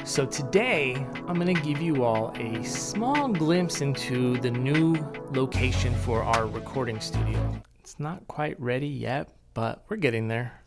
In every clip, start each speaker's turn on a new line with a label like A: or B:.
A: So today, I'm gonna give you all a small glimpse into the new location for our recording studio. It's not quite ready yet, but we're getting there.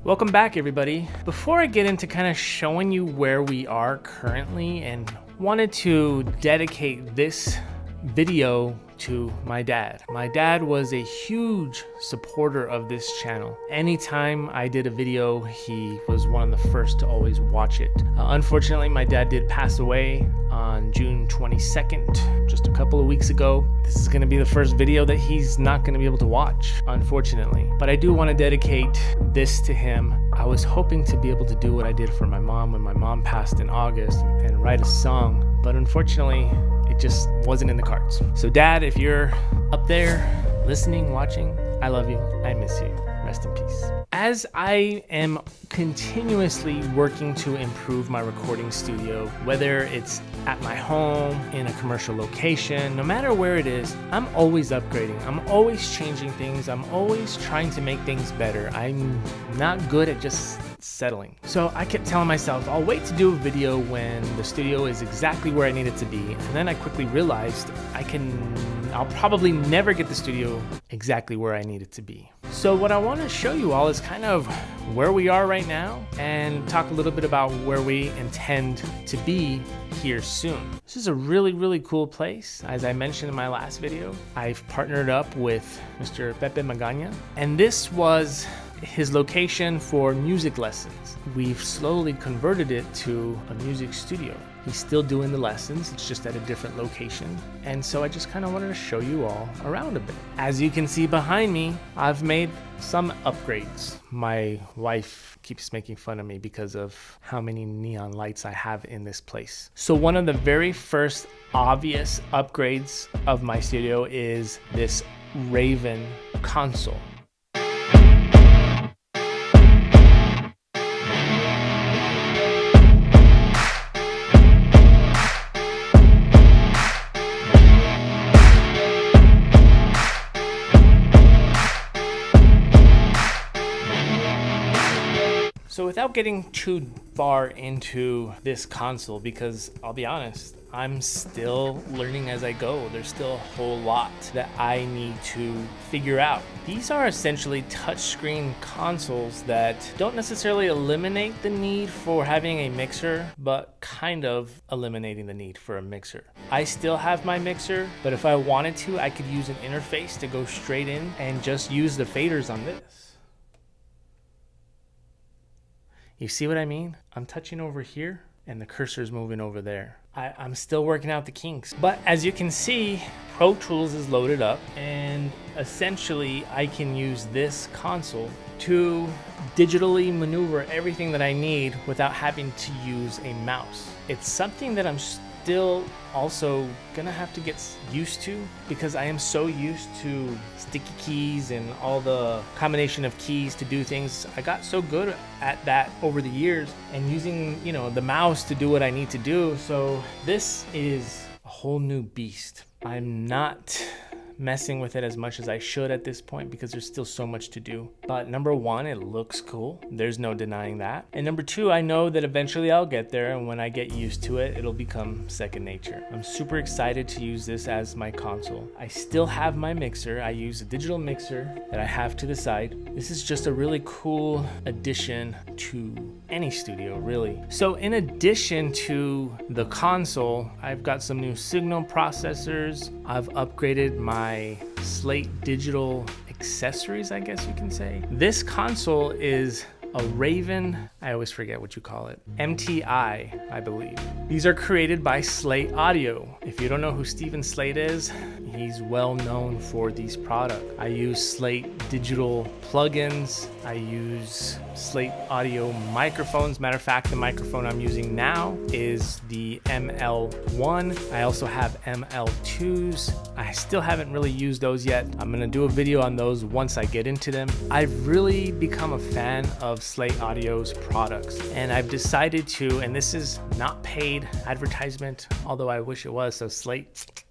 A: Welcome back, everybody. Before I get into kind of showing you where we are currently, and wanted to dedicate this video to my dad. My dad was a huge supporter of this channel. Anytime I did a video, he was one of the first to always watch it. Unfortunately, my dad did pass away on June 22nd, just a couple of weeks ago. This is gonna be the first video that he's not gonna be able to watch, unfortunately. But I do wanna dedicate this to him. I was hoping to be able to do what I did for my mom when my mom passed in August and write a song, but unfortunately, it just wasn't in the cards. So Dad, if you're up there listening, watching, I love you. I miss you. Rest in peace. As I am continuously working to improve my recording studio, whether it's at my home, in a commercial location, no matter where it is, I'm always upgrading. I'm always changing things. I'm always trying to make things better. I'm not good at just settling. So I kept telling myself, I'll wait to do a video when the studio is exactly where I need it to be. And then I quickly realized I'll probably never get the studio exactly where I need it to be. So what I want to show you all is kind of where we are right now and talk a little bit about where we intend to be here soon. This is a really, really cool place. As I mentioned in my last video, I've partnered up with Mr. Pepe Magana, and this was his location for music lessons. We've slowly converted it to a music studio. He's still doing the lessons, it's just at a different location. And so I just kind of wanted to show you all around a bit. As you can see behind me, I've made some upgrades. My wife keeps making fun of me because of how many neon lights I have in this place. So one of the very first obvious upgrades of my studio is this Raven console. So without getting too far into this console, because I'll be honest, I'm still learning as I go. There's still a whole lot that I need to figure out. These are essentially touchscreen consoles that don't necessarily eliminate the need for having a mixer, but kind of eliminating the need for a mixer. I still have my mixer, but if I wanted to, I could use an interface to go straight in and just use the faders on this. You see what I mean? I'm touching over here and the cursor's moving over there. I'm still working out the kinks. But as you can see, Pro Tools is loaded up, and essentially I can use this console to digitally maneuver everything that I need without having to use a mouse. It's something that I'm still also gonna have to get used to, because I am so used to sticky keys and all the combination of keys to do things. I got so good at that over the years, and using, the mouse to do what I need to do. So this is a whole new beast. I'm not messing with it as much as I should at this point because there's still so much to do. But number one, it looks cool. There's no denying that. And number two, I know that eventually I'll get there, and when I get used to it, it'll become second nature. I'm super excited to use this as my console. I still have my mixer. I use a digital mixer that I have to the side. This is just a really cool addition to any studio, really. So in addition to the console, I've got some new signal processors. I've upgraded my Slate digital accessories, I guess you can say. This console is a Raven, I always forget what you call it, MTI, I believe. These are created by Slate Audio. If you don't know who Steven Slate is, he's well known for these products. I use Slate digital plugins. I use Slate Audio microphones. Matter of fact, the microphone I'm using now is the ML1. I also have ML2s. I still haven't really used those yet. I'm gonna do a video on those once I get into them. I've really become a fan of Slate Audio's products, and I've decided to, and this is not paid advertisement, although I wish it was, so Slate,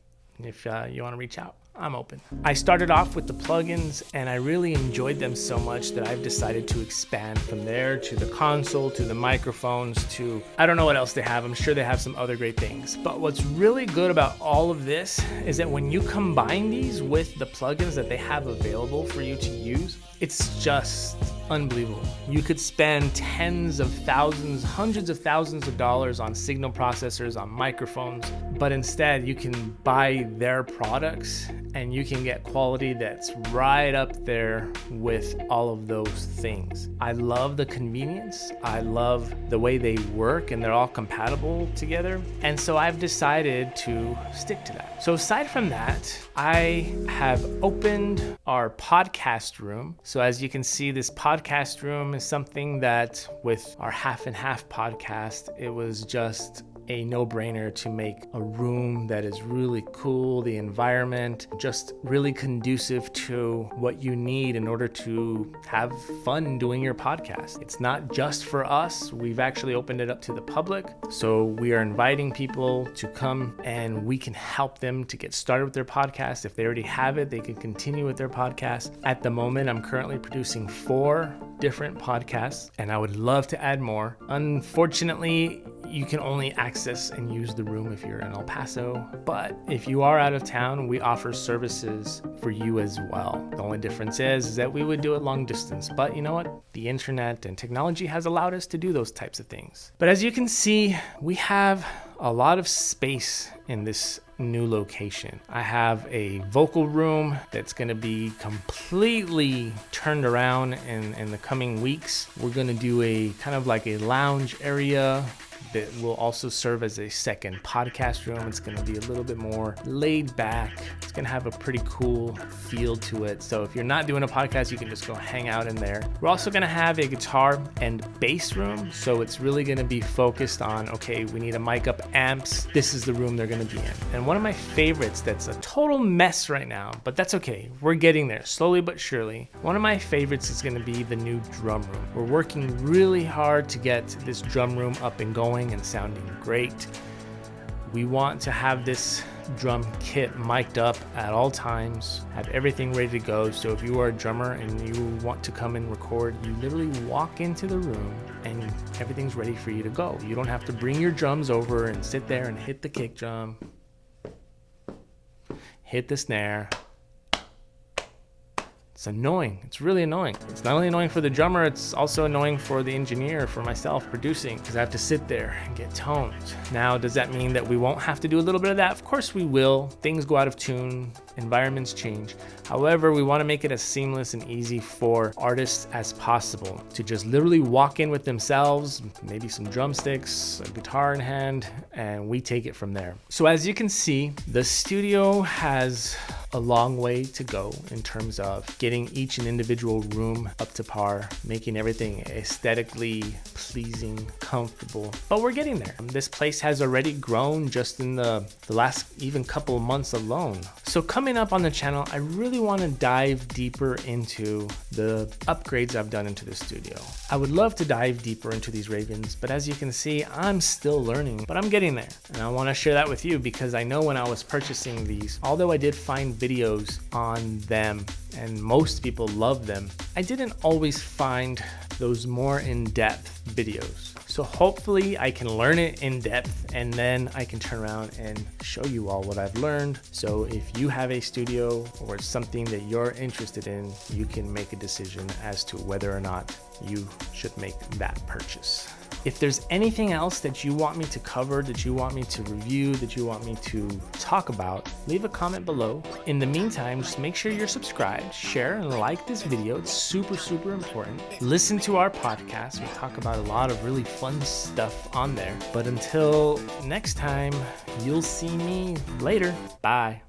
A: if you want to reach out, I'm open. I started off with the plugins and I really enjoyed them so much that I've decided to expand from there to the console, to the microphones, to I don't know what else they have. I'm sure they have some other great things. But what's really good about all of this is that when you combine these with the plugins that they have available for you to use, it's just unbelievable. You could spend tens of thousands, hundreds of thousands of dollars on signal processors, on microphones, but instead you can buy their products and you can get quality that's right up there with all of those things. I love the convenience. I love the way they work and they're all compatible together. And so I've decided to stick to that. So aside from that, I have opened our podcast room. So as you can see, this podcast room is something that with our Half and Half podcast, it was just a no-brainer to make a room that is really cool, the environment just really conducive to what you need in order to have fun doing your podcast. It's not just for us. We've actually opened it up to the public. So we are inviting people to come and we can help them to get started with their podcast. If they already have it, they can continue with their podcast. At the moment, I'm currently producing 4 different podcasts and I would love to add more. Unfortunately, you can only access and use the room if you're in El Paso. But if you are out of town, we offer services for you as well. The only difference is that we would do it long distance. But you know what? The internet and technology has allowed us to do those types of things. But as you can see, we have a lot of space in this new location. I have a vocal room that's going to be completely turned around in the coming weeks. We're going to do a kind of like a lounge area that will also serve as a second podcast room. It's going to be a little bit more laid back. It's going to have a pretty cool feel to it. So if you're not doing a podcast, you can just go hang out in there. We're also going to have a guitar and bass room. So it's really going to be focused on, okay, we need a mic up amps. This is the room they're going to be in. And one of my favorites that's a total mess right now, but that's okay. We're getting there slowly but surely. One of my favorites is going to be the new drum room. We're working really hard to get this drum room up and going and sounding great. We want to have this drum kit mic'd up at all times, have everything ready to go. So if you are a drummer and you want to come and record, you literally walk into the room and everything's ready for you to go. You don't have to bring your drums over and sit there and hit the kick drum, hit the snare. It's annoying. It's really annoying. It's not only annoying for the drummer, it's also annoying for the engineer, for myself producing, because I have to sit there and get tones. Now, does that mean that we won't have to do a little bit of that? Of course we will. Things go out of tune, environments change. However, we want to make it as seamless and easy for artists as possible to just literally walk in with themselves, maybe some drumsticks, a guitar in hand, and we take it from there. So as you can see, the studio has a long way to go in terms of getting each and individual room up to par, making everything aesthetically pleasing, comfortable, but we're getting there. This place has already grown just in the last even couple of months alone. So coming up on the channel, I really want to dive deeper into the upgrades I've done into the studio. I would love to dive deeper into these Ravens, but as you can see, I'm still learning, but I'm getting there. And I want to share that with you because I know when I was purchasing these, although I did find videos on them and most people love them, I didn't always find those more in-depth videos. So hopefully I can learn it in depth and then I can turn around and show you all what I've learned. So if you have a studio or something that you're interested in, you can make a decision as to whether or not you should make that purchase. If there's anything else that you want me to cover, that you want me to review, that you want me to talk about, leave a comment below. In the meantime, just make sure you're subscribed, share and like this video. It's super, super important. Listen to our podcast. We talk about a lot of really fun stuff on there. But until next time, you'll see me later. Bye.